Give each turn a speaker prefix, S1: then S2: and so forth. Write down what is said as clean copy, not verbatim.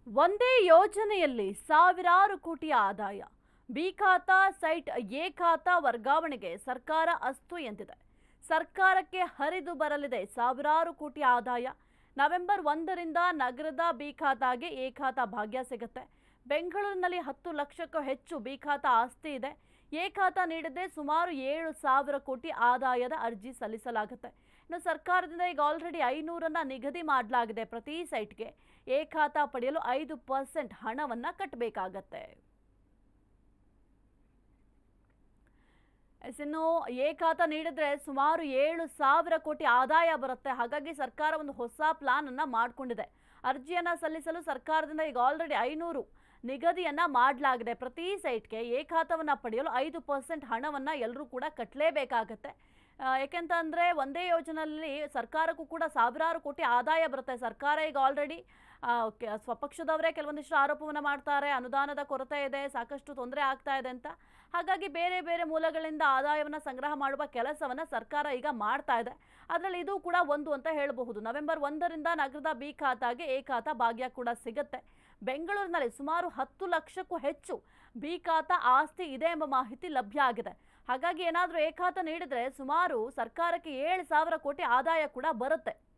S1: ಒಂದೇ ಯೋಜನೆಯಲ್ಲಿ ಸಾವಿರಾರು ಕೋಟಿ ಆದಾಯ. ಬಿ ಖಾತಾ ಸೈಟ್ ಎ ಖಾತಾ ವರ್ಗಾವಣೆಗೆ ಸರ್ಕಾರ ಅಸ್ತು ಎಂದಿದೆ. ಸರ್ಕಾರಕ್ಕೆ ಹರಿದು ಬರಲಿದೆ ಸಾವಿರಾರು ಕೋಟಿ ಆದಾಯ. ನವೆಂಬರ್ 1ರಿಂದ ನಗರದ ಬಿ ಖಾತಾಗೆ ಎ ಖಾತಾ ಭಾಗ್ಯ ಸಿಗುತ್ತೆ. ಬೆಂಗಳೂರಿನಲ್ಲಿ 10 ಲಕ್ಷಕ್ಕೂ ಹೆಚ್ಚು ಬಿ ಖಾತಾ ಆಸ್ತಿ ಇದೆ. ಎ ಖಾತಾ ನೀಡಿದ್ರೆ ಸುಮಾರು 7,000 ಕೋಟಿ ಆದಾಯದ ಅರ್ಜಿ ಸಲ್ಲಿಸಲಾಗುತ್ತೆ. ಇನ್ನು ಸರ್ಕಾರದಿಂದ ಈಗ ಆಲ್ರೆಡಿ 500 ನಿಗದಿ ಮಾಡಲಾಗಿದೆ. ಪ್ರತಿ ಸೈಟ್ಗೆ ಎ ಖಾತಾ ಪಡೆಯಲು 5% ಹಣವನ್ನ ಕಟ್ಟಬೇಕಾಗತ್ತೆ. ಇನ್ನು ಎ ಖಾತಾ ನೀಡಿದ್ರೆ ಸುಮಾರು 7,000 ಕೋಟಿ ಆದಾಯ ಬರುತ್ತೆ. ಹಾಗಾಗಿ ಸರ್ಕಾರ ಒಂದು ಹೊಸ ಪ್ಲಾನ್ ಅನ್ನ ಮಾಡಿಕೊಂಡಿದೆ. ಅರ್ಜಿಯನ್ನ ಸಲ್ಲಿಸಲು ಸರ್ಕಾರದಿಂದ ಈಗ ಆಲ್ರೆಡಿ 500 ನಿಗದಿಯನ್ನ ಮಾಡಲಾಗಿದೆ. ಪ್ರತಿ ಸೈಟ್ಗೆ ಎ ಖಾತಾವನ್ನ ಪಡೆಯಲು 5% ಹಣವನ್ನ ಎಲ್ಲರೂ ಕೂಡ ಕಟ್ಟಲೇಬೇಕಾಗತ್ತೆ. ಯಾಕೆಂತಂದ್ರೆ ಒಂದೇ ಯೋಜನೆಯಲ್ಲಿ ಸರ್ಕಾರಕ್ಕೂ ಕೂಡ ಸಾವಿರಾರು ಕೋಟಿ ಆದಾಯ ಬರುತ್ತೆ. ಸರ್ಕಾರ ಈಗ ಆಲ್ರೆಡಿ ಸ್ವಪಕ್ಷದವರೇ ಕೆಲವೊಂದಿಷ್ಟು ಆರೋಪವನ್ನ ಮಾಡ್ತಾರೆ. ಅನುದಾನದ ಕೊರತೆ ಇದೆ, ಸಾಕಷ್ಟು ತೊಂದರೆ ಆಗ್ತಾ ಇದೆ ಅಂತ. ಹಾಗಾಗಿ ಬೇರೆ ಬೇರೆ ಮೂಲಗಳಿಂದ ಆದಾಯವನ್ನ ಸಂಗ್ರಹ ಮಾಡುವ ಕೆಲಸವನ್ನ ಸರ್ಕಾರ ಈಗ ಮಾಡ್ತಾ ಇದೆ. ಅದರಲ್ಲಿ ಇದು ಕೂಡ ಒಂದು ಅಂತ ಹೇಳಬಹುದು. ನವೆಂಬರ್ 1ರಿಂದ ನಗರದ ಬಿ ಖಾತಾಗೆ ಎ ಖಾತಾ ಭಾಗ್ಯ ಕೂಡ ಸಿಗುತ್ತೆ. ಬೆಂಗಳೂರಿನಲ್ಲಿ ಸುಮಾರು 10 ಲಕ್ಷಕ್ಕೂ ಹೆಚ್ಚು ಬಿ ಖಾತಾ ಆಸ್ತಿ ಇದೆ ಎಂಬ ಮಾಹಿತಿ ಲಭ್ಯ ಆಗಿದೆ. ಹಾಗಾಗಿ ಏನಾದರೂ ಎ ಖಾತಾ ನೀಡಿದ್ರೆ ಸುಮಾರು ಸರ್ಕಾರಕ್ಕೆ 7,000 ಕೋಟಿ ಆದಾಯ ಕೂಡ ಬರುತ್ತೆ.